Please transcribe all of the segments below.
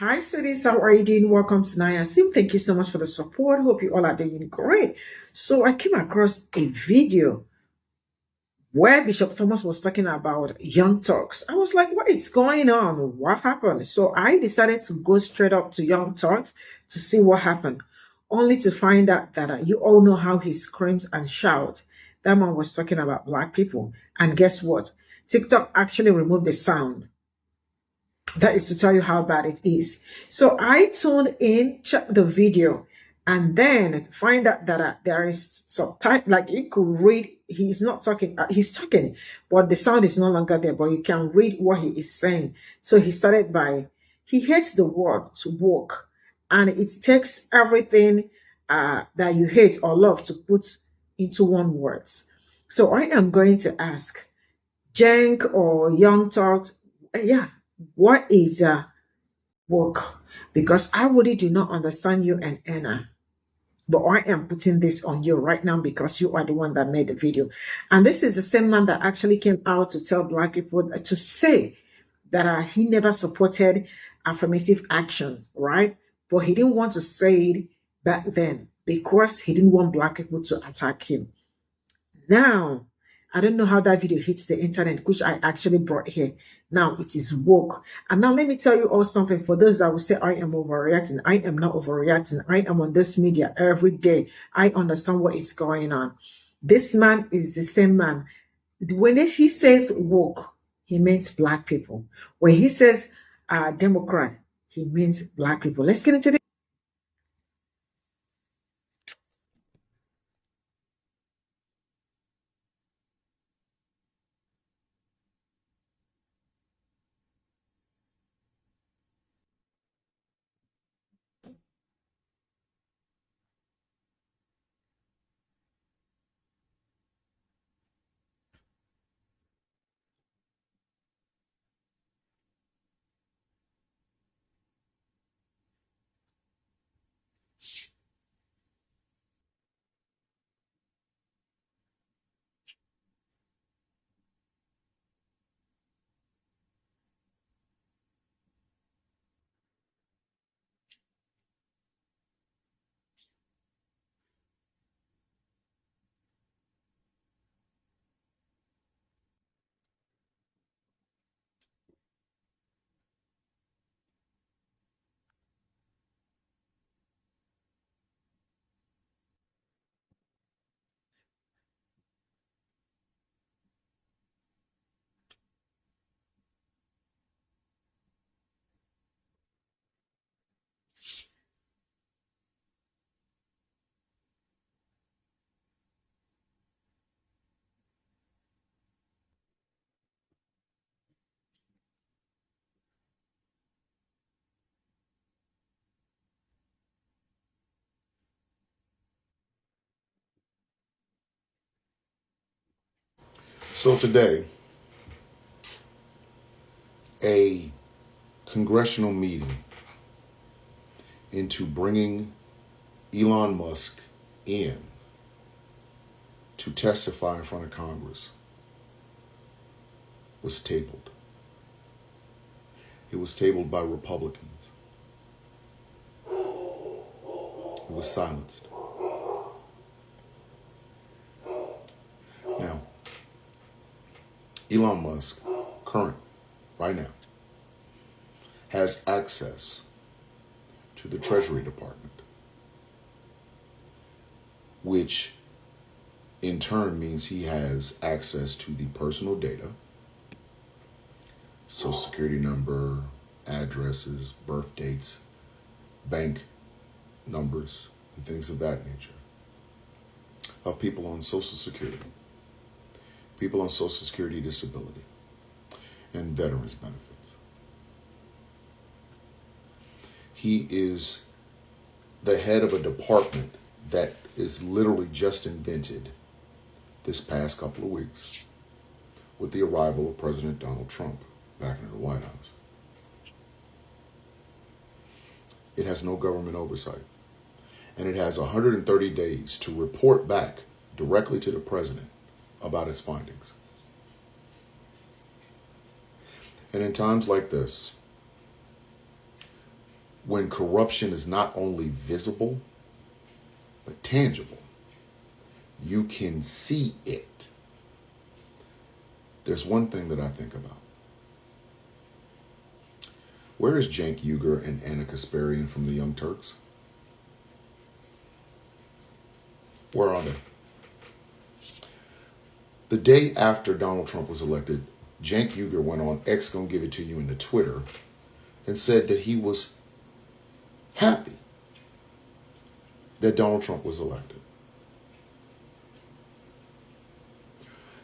Hi, sweeties. How are you doing? Welcome to Naya Sim. Thank you so much for the support. Hope you all are doing great. So, I came across a video where Bishop Thomas was talking about Young Turks. I was like, what is going on? What happened? So, I decided to go straight up to Young Turks to see what happened, only to find out that you all know how he screams and shouts. That man was talking about black people. And guess what? TikTok actually removed the sound. That is to tell you how bad it is. So I tuned in, checked the video, and then find out that there is subtitle. Like you could read, he's not talking, he's talking, but the sound is no longer there. But you can read what he is saying. So he started by he hates the word to walk, and it takes everything that you hate or love to put into one words. So I am going to ask Jenk or Young Talks, yeah, what is work? Because I really do not understand you and Anna. But I am putting this on you right now because you are the one that made the video. And this is the same man that actually came out to tell black people to say that he never supported affirmative action, right? But he didn't want to say it back then because he didn't want black people to attack him. Now, I don't know how that video hits the internet, which I actually brought here. Now it is woke. And now let me tell you all something. For those that will say I am overreacting, I am not overreacting. I am on this media every day. I understand what is going on. This man is the same man. When he says woke, he means black people. When he says Democrat, he means black people. Let's get into this. So today, a congressional meeting into bringing Elon Musk in to testify in front of Congress was tabled. It was tabled by Republicans. It was silenced. Now, Elon Musk, current, right now, has access to the Treasury Department, which in turn means he has access to the personal data, social security number, addresses, birth dates, bank numbers, and things of that nature of people on Social Security, people on Social Security disability, and veterans benefits. He is the head of a department that is literally just invented this past couple of weeks with the arrival of President Donald Trump back into the White House. It has no government oversight, and it has 130 days to report back directly to the president about its findings. And in times like this, when corruption is not only visible, but tangible. You can see it. There's one thing that I think about. Where is Cenk Uygur and Anna Kasparian from the Young Turks? Where are they? The day after Donald Trump was elected, Cenk Uygur went on X, gonna give it to you, in the Twitter, and said that he was happy that Donald Trump was elected.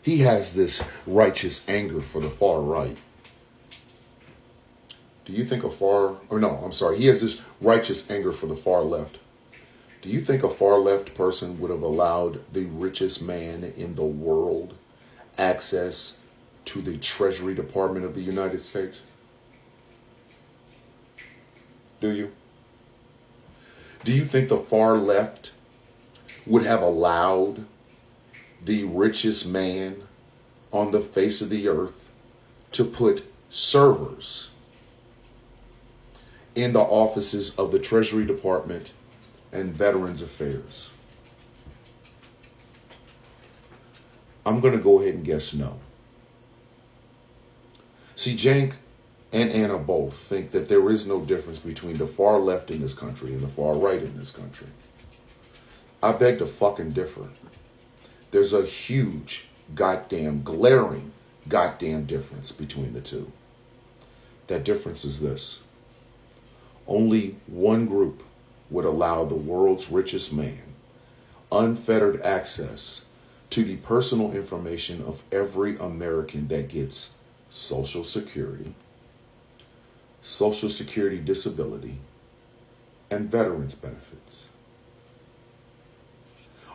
He has this righteous anger for the far right. Do you think he has this righteous anger for the far left. Do you think a far left person would have allowed the richest man in the world access to the Treasury Department of the United States? Do you? Do you think the far left would have allowed the richest man on the face of the earth to put servers in the offices of the Treasury Department and Veterans Affairs? I'm going to go ahead and guess no. See, Cenk and Anna both think that there is no difference between the far left in this country and the far right in this country. I beg to fucking differ. There's a huge, glaring difference between the two. That difference is this. Only one group would allow the world's richest man unfettered access to the personal information of every American that gets Social Security, Social Security disability, and veterans benefits.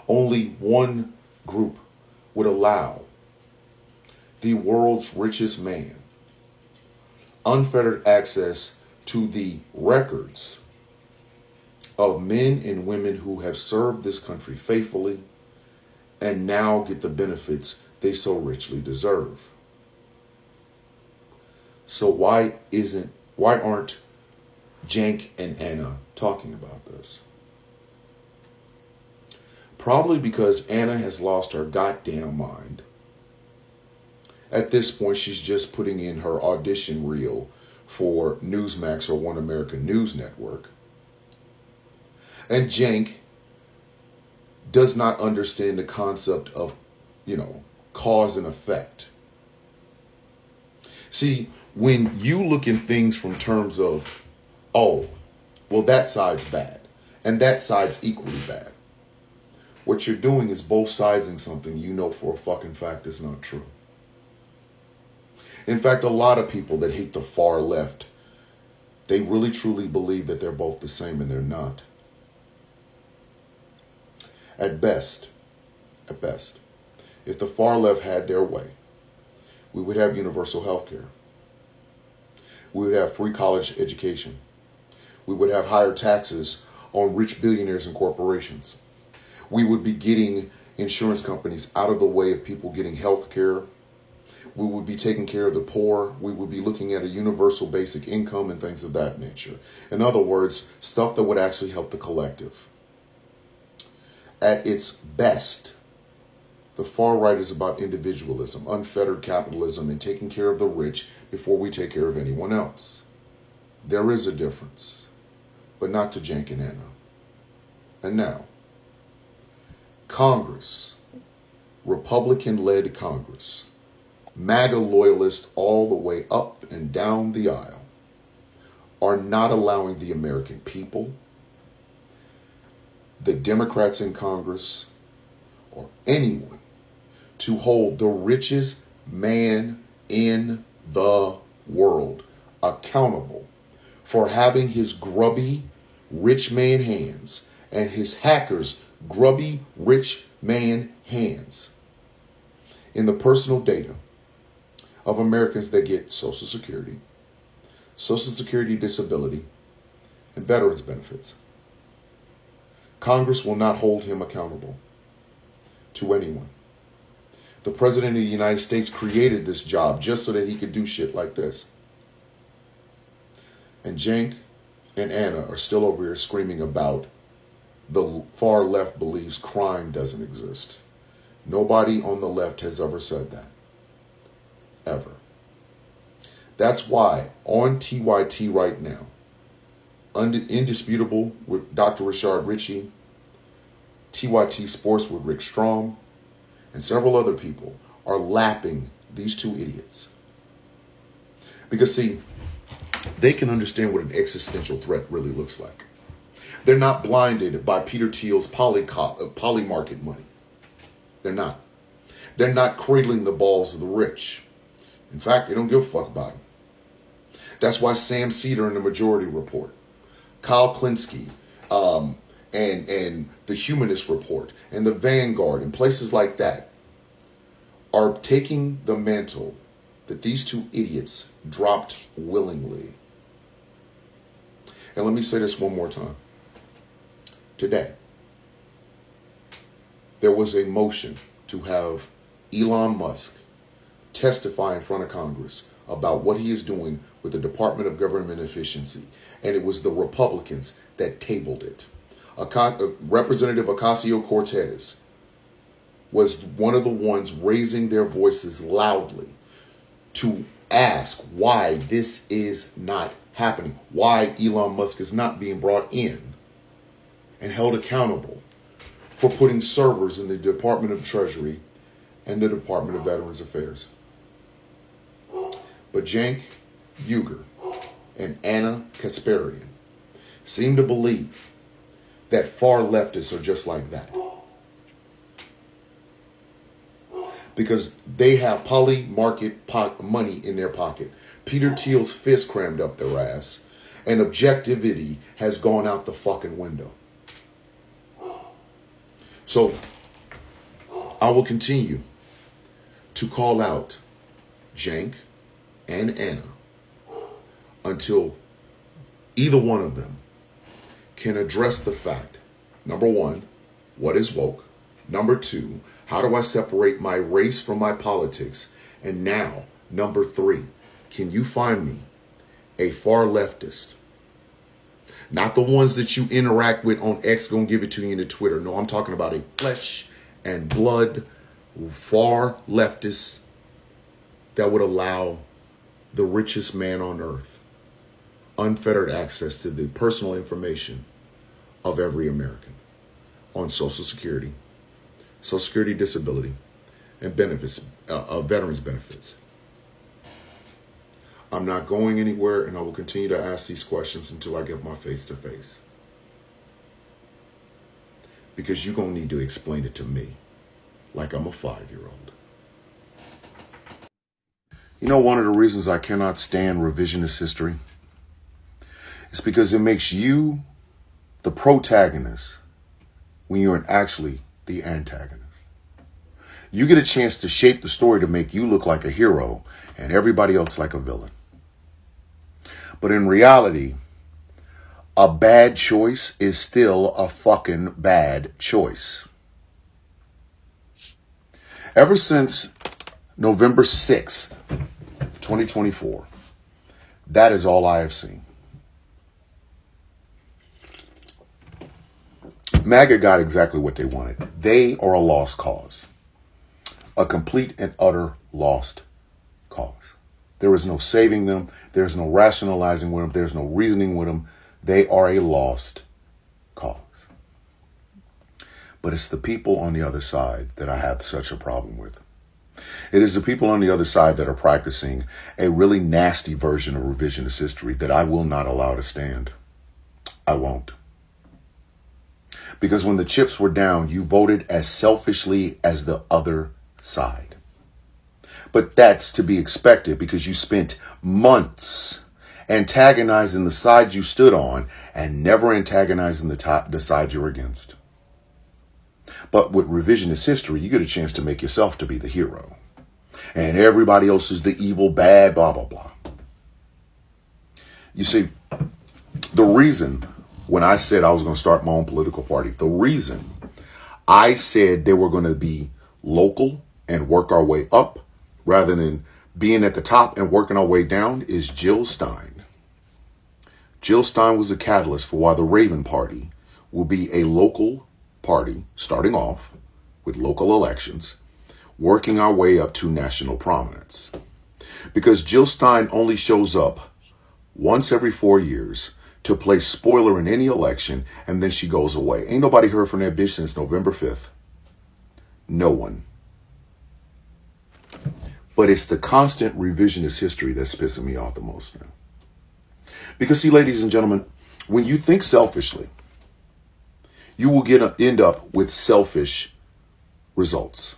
Only one group would allow the world's richest man unfettered access to the records of men and women who have served this country faithfully and now get the benefits they so richly deserve. So why aren't Cenk and Anna talking about this? Probably because Anna has lost her goddamn mind. At this point, she's just putting in her audition reel for Newsmax or One American News Network. And Cenk does not understand the concept of, cause and effect. See, when you look in things from terms of, that side's bad, and that side's equally bad, what you're doing is both siding something you know for a fucking fact is not true. In fact, a lot of people that hate the far left, they really truly believe that they're both the same, and they're not. At best, if the far left had their way, we would have universal health care. We would have free college education. We would have higher taxes on rich billionaires and corporations. We would be getting insurance companies out of the way of people getting health care. We would be taking care of the poor. We would be looking at a universal basic income and things of that nature. In other words, stuff that would actually help the collective. At its best, the far right is about individualism, unfettered capitalism, and taking care of the rich before we take care of anyone else. There is a difference, but not to Cenk and Anna. And now, Congress, Republican-led Congress, MAGA loyalists all the way up and down the aisle, are not allowing the American people, the Democrats in Congress, or anyone to hold the richest man in the world accountable for having his grubby rich man hands and his hackers' grubby rich man hands in the personal data of Americans that get Social Security, Social Security disability, and veterans benefits. Congress will not hold him accountable to anyone. The President of the United States created this job just so that he could do shit like this. And Cenk and Anna are still over here screaming about the far left believes crime doesn't exist. Nobody on the left has ever said that. Ever. That's why on TYT right now, Indisputable with Dr. Rashard Ritchie, TYT Sports with Rick Strom, and several other people are lapping these two idiots. Because, see, they can understand what an existential threat really looks like. They're not blinded by Peter Thiel's poly market money. They're not. They're not cradling the balls of the rich. In fact, they don't give a fuck about them. That's why Sam Cedar in the Majority Report, Kyle Klinsky, and the Humanist Report, and the Vanguard, and places like that are taking the mantle that these two idiots dropped willingly. And let me say this one more time. Today, there was a motion to have Elon Musk testify in front of Congress about what he is doing with the Department of Government Efficiency. And it was the Republicans that tabled it. Representative Ocasio-Cortez was one of the ones raising their voices loudly to ask why this is not happening, why Elon Musk is not being brought in and held accountable for putting servers in the Department of Treasury and the Department of Veterans Affairs. But Cenk Uygur and Anna Kasparian seem to believe that far leftists are just like that. Because they have poly market money in their pocket. Peter Thiel's fist crammed up their ass. And objectivity has gone out the fucking window. So, I will continue to call out Cenk and Anna until either one of them can address the fact, number one, what is woke? Number two, how do I separate my race from my politics? And now, number three, can you find me a far leftist? Not the ones that you interact with on X, gonna give it to you in the Twitter. No, I'm talking about a flesh and blood far leftist that would allow the richest man on earth unfettered access to the personal information of every American on Social Security, Social Security disability, and benefits, veterans benefits. I'm not going anywhere, and I will continue to ask these questions until I get my face to face. Because you're going to need to explain it to me like I'm a 5-year-old. You know, one of the reasons I cannot stand revisionist history is because it makes you the protagonist when you're actually the antagonist. You get a chance to shape the story to make you look like a hero and everybody else like a villain. But in reality, a bad choice is still a fucking bad choice. Ever since November 6th, 2024, that is all I have seen. MAGA got exactly what they wanted. They are a lost cause. A complete and utter lost cause. There is no saving them. There's no rationalizing with them. There's no reasoning with them. They are a lost cause. But it's the people on the other side that I have such a problem with. It is the people on the other side that are practicing a really nasty version of revisionist history that I will not allow to stand. I won't. Because when the chips were down, you voted as selfishly as the other side. But that's to be expected because you spent months antagonizing the side you stood on and never antagonizing the side you're against. But with revisionist history, you get a chance to make yourself to be the hero. And everybody else is the evil, bad, blah, blah, blah. You see, the reason when I said I was going to start my own political party, the reason I said they were going to be local and work our way up rather than being at the top and working our way down is Jill Stein. Jill Stein was a catalyst for why the Raven Party will be a local party, starting off with local elections, working our way up to national prominence. Because Jill Stein only shows up once every 4 years to play spoiler in any election, and then she goes away. Ain't nobody heard from that bitch since November 5th. No one. But it's the constant revisionist history that's pissing me off the most now. Because see, ladies and gentlemen, when you think selfishly, you will end up with selfish results.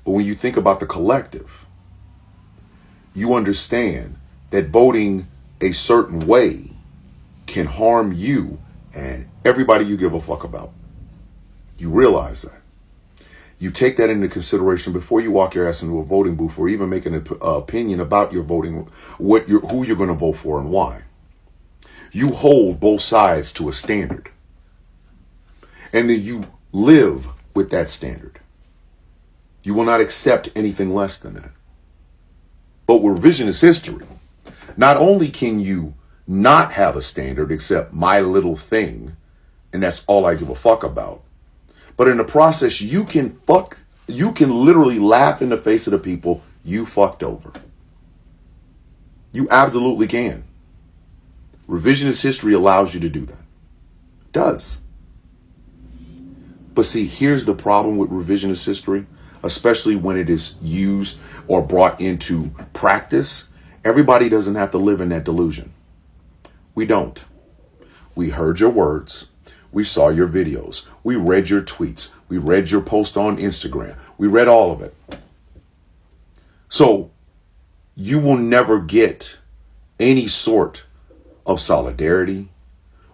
But when you think about the collective, you understand that voting a certain way can harm you and everybody you give a fuck about. You realize that. You take that into consideration before you walk your ass into a voting booth or even make an opinion about your voting, who you're going to vote for and why. You hold both sides to a standard. And then you live with that standard. You will not accept anything less than that. But with revisionist history, not only can you not have a standard except my little thing, and that's all I give a fuck about, but in the process, you can literally laugh in the face of the people you fucked over. You absolutely can. Revisionist history allows you to do that. It does. But see, here's the problem with revisionist history, especially when it is used or brought into practice. Everybody doesn't have to live in that delusion. We don't. We heard your words. We saw your videos. We read your tweets. We read your post on Instagram. We read all of it. So you will never get any sort of solidarity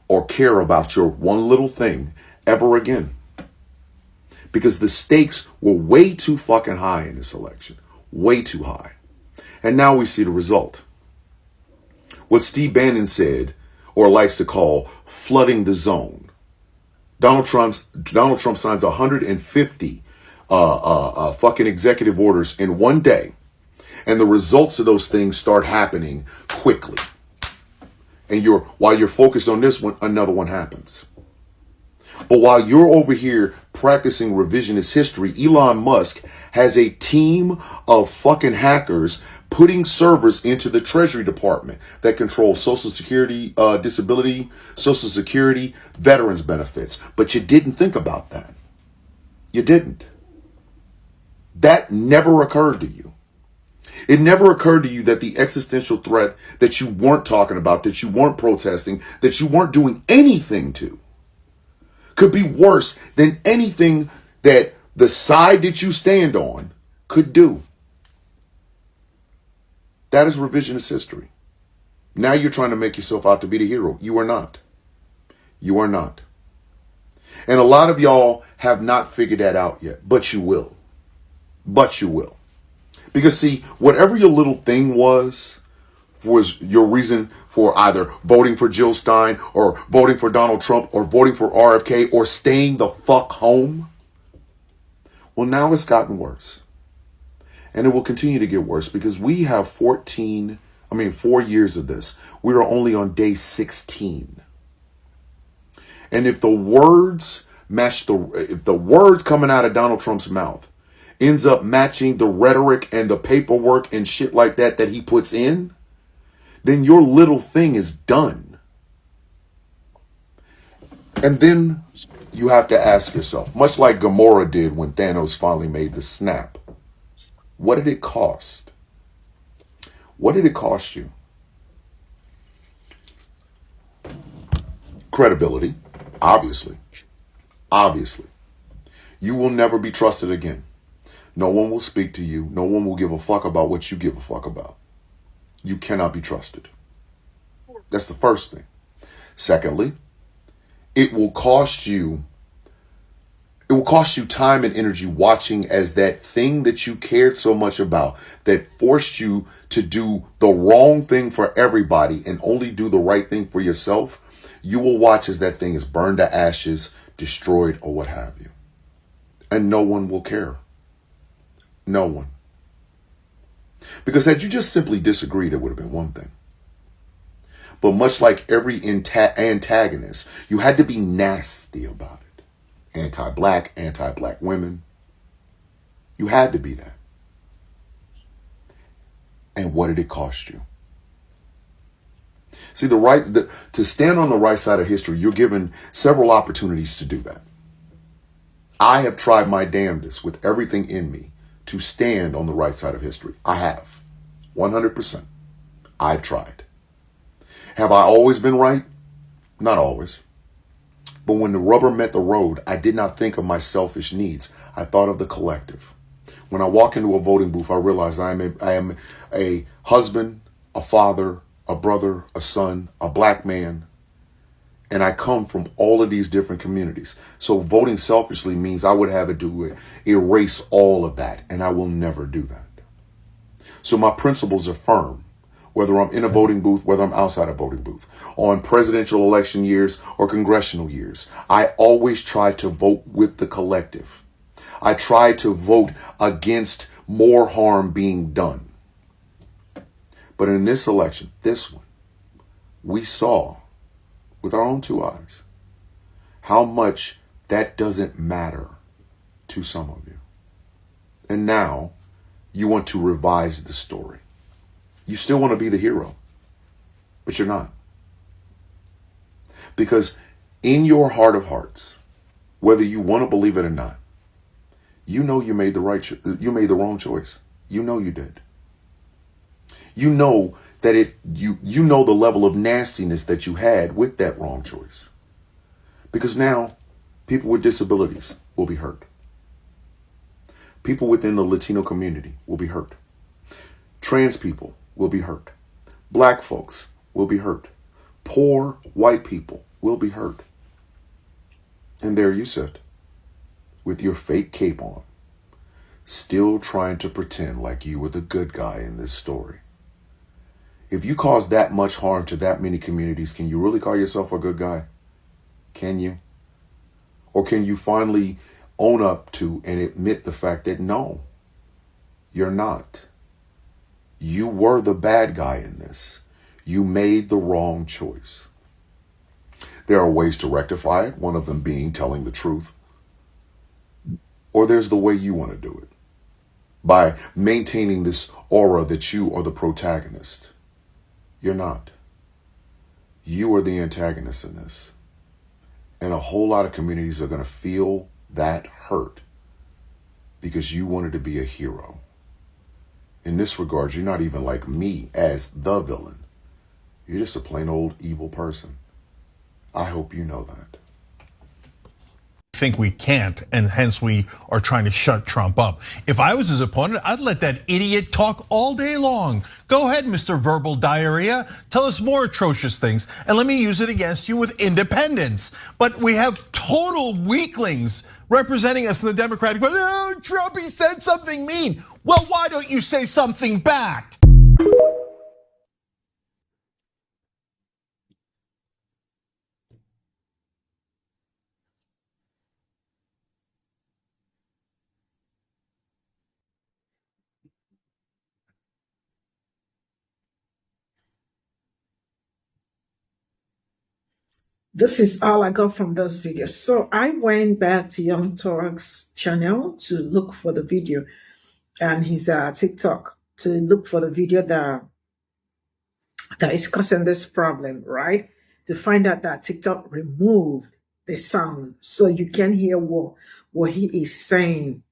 or care about your one little thing ever again. Because the stakes were way too fucking high in this election. Way too high. And now we see the result. What Steve Bannon said, or likes to call flooding the zone. Donald Trump signs 150 fucking executive orders in one day. And the results of those things start happening quickly. And while you're focused on this one, another one happens. But while you're over here practicing revisionist history, Elon Musk has a team of fucking hackers putting servers into the Treasury Department that controls Social Security, disability, Social Security, veterans benefits. But you didn't think about that. You didn't. That never occurred to you. It never occurred to you that the existential threat that you weren't talking about, that you weren't protesting, that you weren't doing anything to, could be worse than anything that the side that you stand on could do. That is revisionist history. Now you're trying to make yourself out to be the hero. You are not. You are not. And a lot of y'all have not figured that out yet, but you will. But you will. Because see, whatever your little thing was your reason for either voting for Jill Stein or voting for Donald Trump or voting for RFK or staying the fuck home. Well, now it's gotten worse. And it will continue to get worse because we have 4 years of this. We are only on day 16. And if the words coming out of Donald Trump's mouth ends up matching the rhetoric and the paperwork and shit like that he puts in, then your little thing is done. And then you have to ask yourself, much like Gamora did when Thanos finally made the snap, what did it cost? What did it cost you? Credibility, obviously. Obviously. You will never be trusted again. No one will speak to you. No one will give a fuck about what you give a fuck about. You cannot be trusted. That's the first thing. Secondly, it will cost you time and energy watching as that thing that you cared so much about, that forced you to do the wrong thing for everybody and only do the right thing for yourself. You will watch as that thing is burned to ashes, destroyed, or what have you. And no one will care. No one. Because had you just simply disagreed, it would have been one thing. But much like every antagonist, you had to be nasty about it. Anti-black, anti-black women. You had to be that. And what did it cost you? See, to stand on the right side of history, you're given several opportunities to do that. I have tried my damnedest with everything in me to stand on the right side of history. I have. 100%. I've tried. Have I always been right? Not always. But when the rubber met the road, I did not think of my selfish needs. I thought of the collective. When I walk into a voting booth, I realize I am a husband, a father, a brother, a son, a black man, and I come from all of these different communities. So voting selfishly means I would have to erase all of that, and I will never do that. So my principles are firm, whether I'm in a voting booth, whether I'm outside a voting booth, on presidential election years or congressional years. I always try to vote with the collective. I try to vote against more harm being done. But in this election, this one, we saw with our own two eyes how much that doesn't matter to some of you. And now you want to revise the story. You still want to be the hero, but you're not. Because in your heart of hearts, whether you want to believe it or not, you know you made the wrong choice. You know you did. You know that you know the level of nastiness that you had with that wrong choice. Because now people with disabilities will be hurt. People within the Latino community will be hurt. Trans people will be hurt. Black folks will be hurt. Poor white people will be hurt. And there you sit, with your fake cape on, still trying to pretend like you were the good guy in this story. If you cause that much harm to that many communities, can you really call yourself a good guy? Can you? Or can you finally own up to and admit the fact that no, you're not. You were the bad guy in this. You made the wrong choice. There are ways to rectify it, one of them being telling the truth. Or there's the way you want to do it, by maintaining this aura that you are the protagonist. You're not. You are the antagonist in this. And a whole lot of communities are going to feel that hurt because you wanted to be a hero. In this regard, you're not even like me as the villain. You're just a plain old evil person. I hope you know that. Think we can't, and hence we are trying to shut Trump up. If I was his opponent, I'd let that idiot talk all day long. Go ahead, Mr. Verbal Diarrhea. Tell us more atrocious things, and let me use it against you with independence. But we have total weaklings representing us in the Democratic Party. Oh, Trump, he said something mean. Well, why don't you say something back? This is all I got from this video. So I went back to Young Turk's channel to look for the video and his TikTok to look for the video that is causing this problem, right? To find out that TikTok removed the sound so you can hear what he is saying.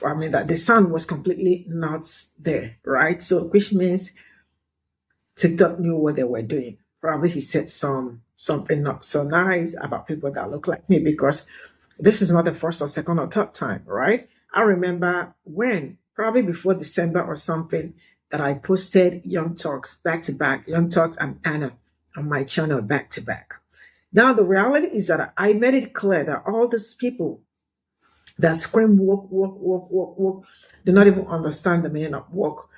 I mean, that the sound was completely not there, right? So which means TikTok knew what they were doing. Probably he said something not so nice about people that look like me, because this is not the first or second or third time, right? I remember when, probably before December or something, that I posted Young Talks back to back, Young Talks and Anna on my channel back to back. Now, the reality is that I made it clear that all these people that scream woke, woke, woke, woke, woke, do not even understand the meaning of woke.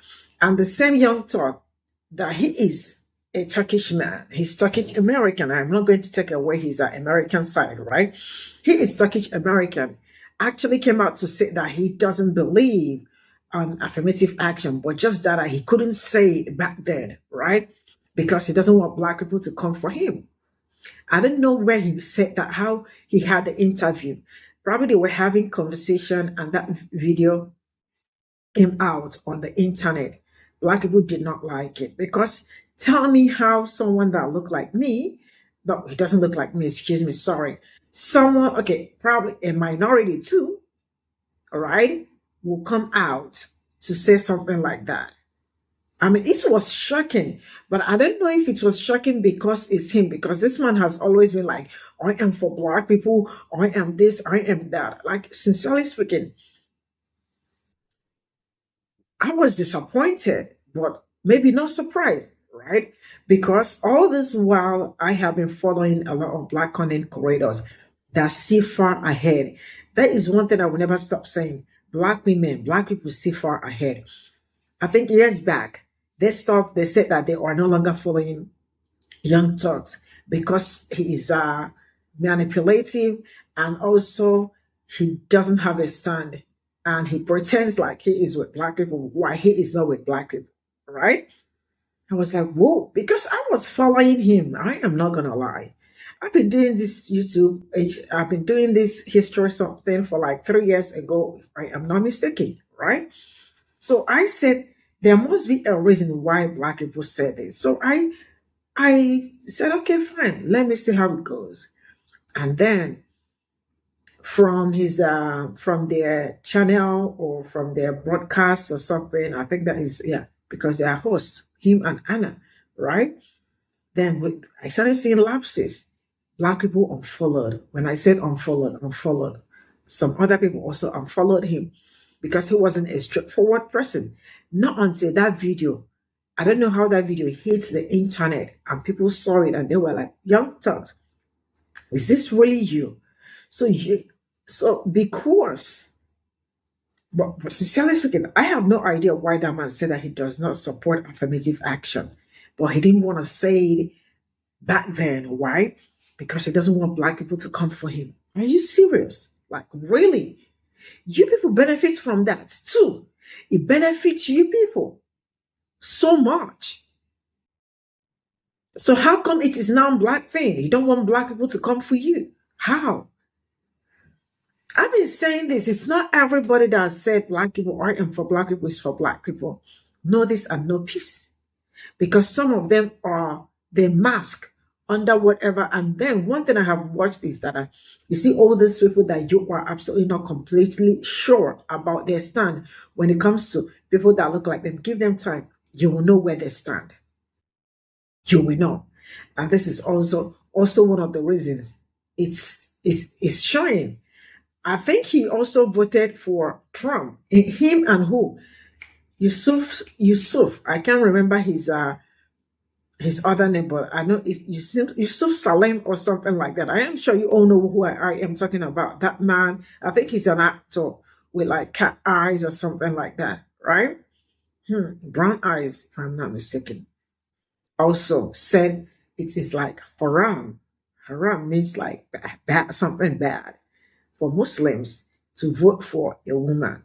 And the same Young Talk, that he is a Turkish man. He's Turkish American. I'm not going to take away his American side, right? He is Turkish American. Actually came out to say that he doesn't believe on affirmative action, but just that he couldn't say it back then, right? because he doesn't want black people to come for him. I don't know where he said that, how he had the interview. Probably they were having conversation and that video came out on the internet. Black people did not like it because tell me how someone that looked like me, no, he doesn't look like me, excuse me, sorry. Someone, okay, probably a minority too, all right, will come out to say something like that. I mean, it was shocking, but I don't know if it was shocking because it's him, because this man has always been like, I am for black people, I am this, I am that. Like, sincerely speaking, I was disappointed, but maybe not surprised, right? Because all this while, I have been following a lot of black content creators that see far ahead. That is one thing I will never stop saying. Black women, black people see far ahead. I think years back, they said that they are no longer following Young Turks because he is manipulative, and also he doesn't have a stand, and he pretends like he is with black people while he is not with black people, right? I was like, whoa, because I was following him. I am not gonna lie. I've been doing this YouTube, I've been doing this history something for like 3 years ago, if I am not mistaken, right? So I said, there must be a reason why black people said this. So I said, okay, fine, let me see how it goes. And then from their channel or from their broadcast or something, I think that is, yeah, because they are hosts, him and Anna, right? Then I started seeing lapses. Black people unfollowed. When I said unfollowed. Some other people also unfollowed him because he wasn't a straightforward person. Not until that video, I don't know how that video hit the internet and people saw it and they were like, Young Turks, is this really you? So because, but sincerely speaking, I have no idea why that man said that he does not support affirmative action, but he didn't want to say it back then. Why? Because he doesn't want black people to come for him. Are you serious? Like, really? You people benefit from that too. It benefits you people so much. So how come it is now a black thing? You don't want black people to come for you? How? I've been saying this. It's not everybody that said black people, I am for black people, is for black people. Know this and know peace. Because some of them they mask under whatever. And then one thing I have watched is that you see all these people that you are absolutely not completely sure about their stand when it comes to people that look like them. Give them time. You will know where they stand. You will know. And this is also one of the reasons it's showing. I think he also voted for Trump. Him and who? Yusuf. I can't remember his other name, but I know it's Yusuf Salem or something like that. I am sure you all know who I am talking about. That man, I think he's an actor with like cat eyes or something like that, right? Brown eyes, if I'm not mistaken. Also said it is like haram. Haram means like bad, something bad for Muslims to vote for a woman.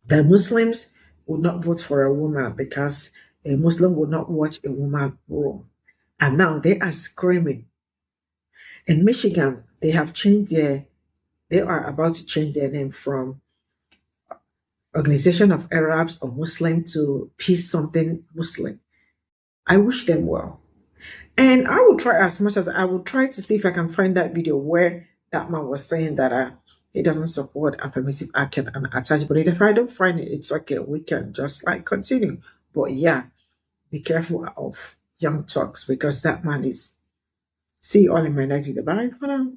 The Muslims would not vote for a woman because a Muslim would not watch a woman wrong. And now they are screaming. In Michigan, they are about to change their name from Organization of Arabs or Muslim to Peace something Muslim. I wish them well. And I will try as much as I will try to see if I can find that video where that man was saying that he doesn't support affirmative action and attach. But if I don't find it, it's okay. We can just like continue. But yeah, be careful of Young Turks because that man is. See you all in my next video. Bye for now.